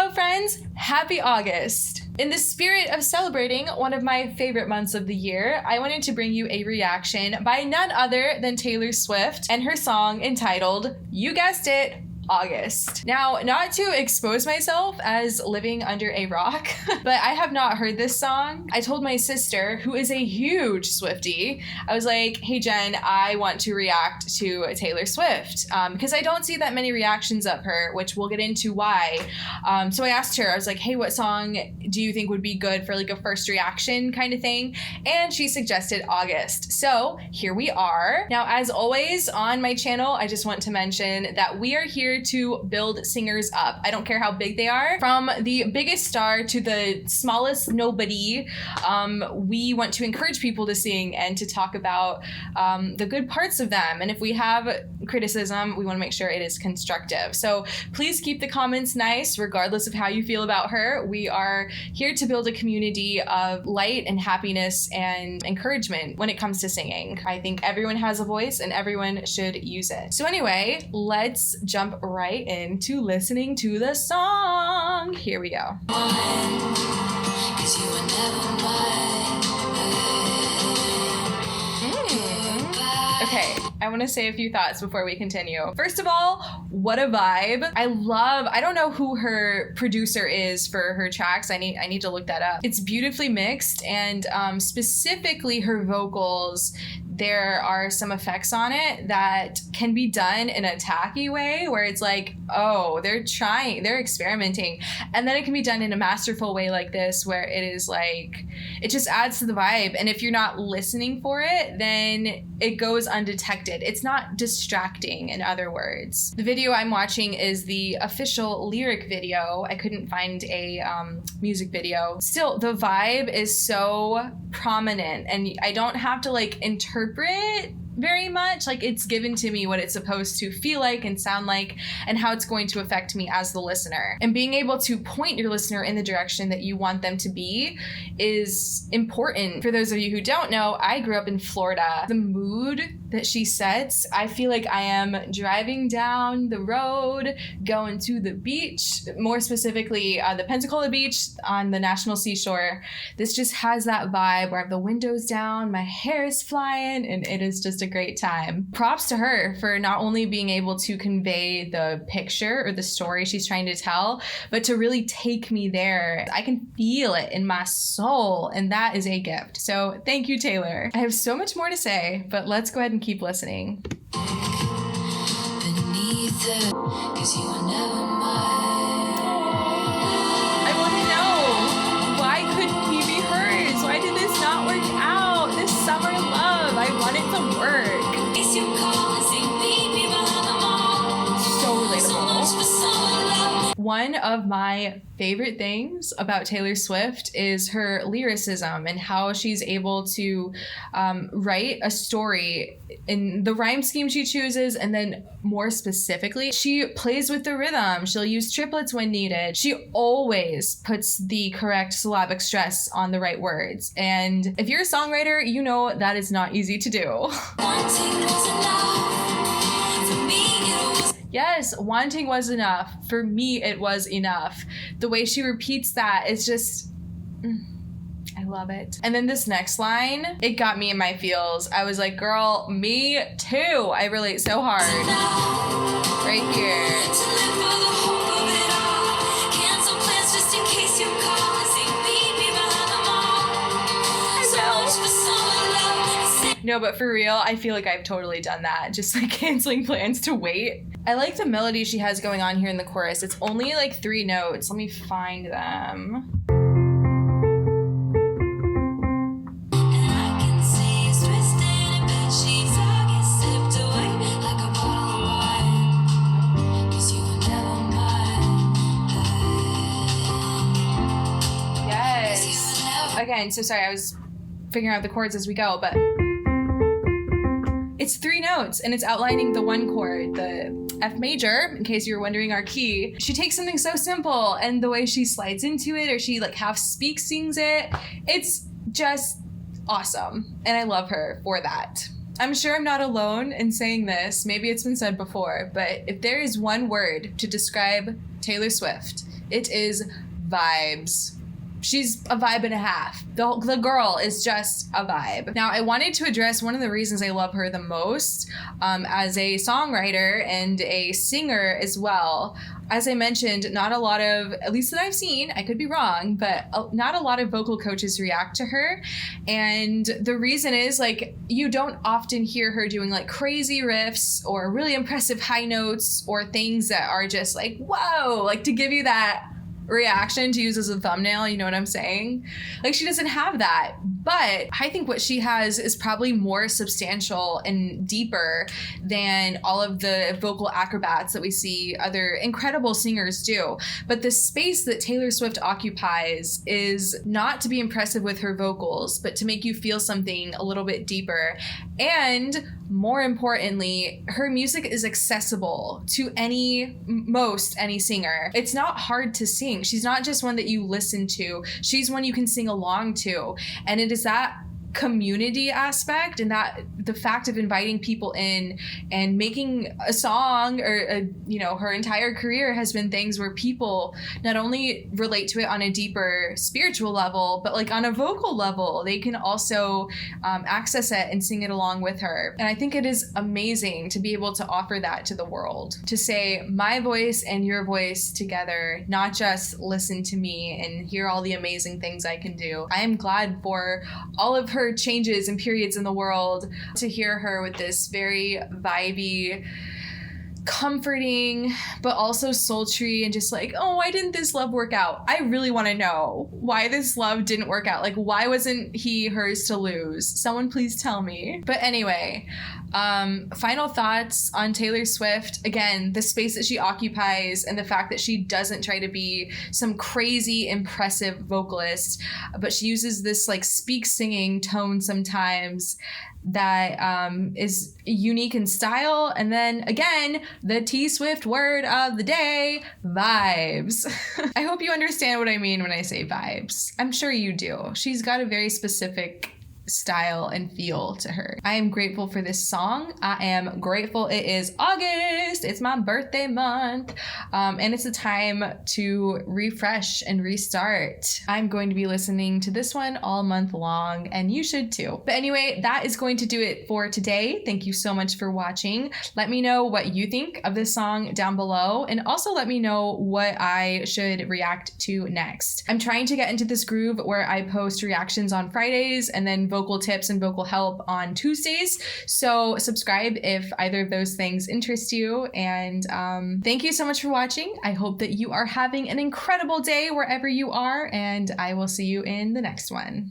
Hello friends, happy August. In the spirit of celebrating one of my favorite months of the year, I wanted to bring you a reaction by none other than Taylor Swift and her song entitled, you guessed it, August. Now, not to expose myself as living under a rock, but I have not heard this song. I told my sister, who is a huge Swiftie, I was like, hey Jen, I want to react to Taylor Swift because I don't see that many reactions of her, which we'll get into why. So I asked her, I was like, hey, what song do you think would be good for like a first reaction kind of thing? And she suggested August. So here we are. Now, as always on my channel, I just want to mention that we are here to build singers up. I don't care how big they are. From the biggest star to the smallest nobody, we want to encourage people to sing and to talk about the good parts of them. And if we have criticism, we want to make sure it is constructive. So please keep the comments nice, regardless of how you feel about her. We are here to build a community of light and happiness and encouragement when it comes to singing. I think everyone has a voice and everyone should use it. So anyway, let's jump right into listening to the song. Here we go. Okay, I want to say a few thoughts before we continue. First of all, what a vibe. I don't know who her producer is for her tracks. I need to look that up. It's beautifully mixed, and specifically her vocals, there are some effects on it that can be done in a tacky way where it's like, oh, they're experimenting. And then it can be done in a masterful way like this where it is like, it just adds to the vibe. And if you're not listening for it, then it goes undetected. It's not distracting, in other words. The video I'm watching is the official lyric video. I couldn't find a music video. Still, the vibe is so prominent and I don't have to like interpret very much. Like, it's given to me what it's supposed to feel like and sound like and how it's going to affect me as the listener. And being able to point your listener in the direction that you want them to be is important. For those of you who don't know, I grew up in Florida. The mood that she sets, I feel like I am driving down the road, going to the beach, more specifically the Pensacola beach on the National Seashore. This just has that vibe where I have the windows down, my hair is flying, and it is just a great time. Props to her for not only being able to convey the picture or the story she's trying to tell, but to really take me there. I can feel it in my soul, and that is a gift. So thank you, Taylor. I have so much more to say, but let's go ahead and keep listening. Beneath it, 'cause you were never mine. I want to know, why couldn't he be hers? Why did this not work out? This summer love, I want it to work. Is you call and sing me behind the mall. So relatable. So much for summer love. One of my favorite things about Taylor Swift is her lyricism and how she's able to write a story in the rhyme scheme she chooses, and then more specifically, she plays with the rhythm. She'll use triplets when needed. She always puts the correct syllabic stress on the right words. And if you're a songwriter, you know that is not easy to do. Wanting was enough. For me, it was. Yes, wanting was enough. For me, it was enough. The way she repeats that is just, I love it. And then this next line, it got me in my feels. I was like, girl, me too. I relate so hard. Right here. To live for the hope of it all. Cancel plans just in case you call and sing me behind the mall. So much for summer love. No, but for real, I feel like I've totally done that. Just like canceling plans to wait. I like the melody she has going on here in the chorus. It's only like 3 notes. Let me find them. Again, so sorry, I was figuring out the chords as we go, but it's 3 notes and it's outlining the one chord, the F major, in case you were wondering our key. She takes something so simple and the way she slides into it, or she like half sings it, it's just awesome. And I love her for that. I'm sure I'm not alone in saying this, maybe it's been said before, but if there is one word to describe Taylor Swift, It is vibes. She's a vibe and a half. The girl is just a vibe. Now, I wanted to address one of the reasons I love her the most as a songwriter and a singer as well. As I mentioned, not a lot of, at least that I've seen, I could be wrong, but not a lot of vocal coaches react to her. And the reason is, like, you don't often hear her doing like crazy riffs or really impressive high notes or things that are just like, whoa, like to give you that reaction to use as a thumbnail, you know what I'm saying? Like, she doesn't have that. But I think what she has is probably more substantial and deeper than all of the vocal acrobats that we see other incredible singers do. But the space that Taylor Swift occupies is not to be impressive with her vocals, but to make you feel something a little bit deeper. And more importantly, her music is accessible to most any singer. It's not hard to sing. She's not just one that you listen to. She's one you can sing along to. And it is that community aspect and that the fact of inviting people in and making a song or her entire career has been things where people not only relate to it on a deeper spiritual level, but like on a vocal level, they can also access it and sing it along with her. And I think it is amazing to be able to offer that to the world, to say my voice and your voice together, not just listen to me and hear all the amazing things I can do. I am glad for all of her changes and periods in the world, to hear her with this very vibey, comforting, but also sultry and just like, oh, why didn't this love work out? I really want to know why this love didn't work out. Like, why wasn't he hers to lose? Someone please tell me. But anyway, final thoughts on Taylor Swift. Again, the space that she occupies and the fact that she doesn't try to be some crazy impressive vocalist, but she uses this like speak singing tone sometimes that is unique in style. And then again, the T Swift word of the day, vibes. I hope you understand what I mean when I say vibes. I'm sure you do. She's got a very specific style and feel to her. I am grateful for this song. I am grateful it is August. It's my birthday month. And it's a time to refresh and restart. I'm going to be listening to this one all month long, and you should too. But anyway, that is going to do it for today. Thank you so much for watching. Let me know what you think of this song down below, and also let me know what I should react to next. I'm trying to get into this groove where I post reactions on Fridays and then vocal tips and vocal help on Tuesdays. So subscribe if either of those things interest you. And thank you so much for watching. I hope that you are having an incredible day wherever you are, and I will see you in the next one.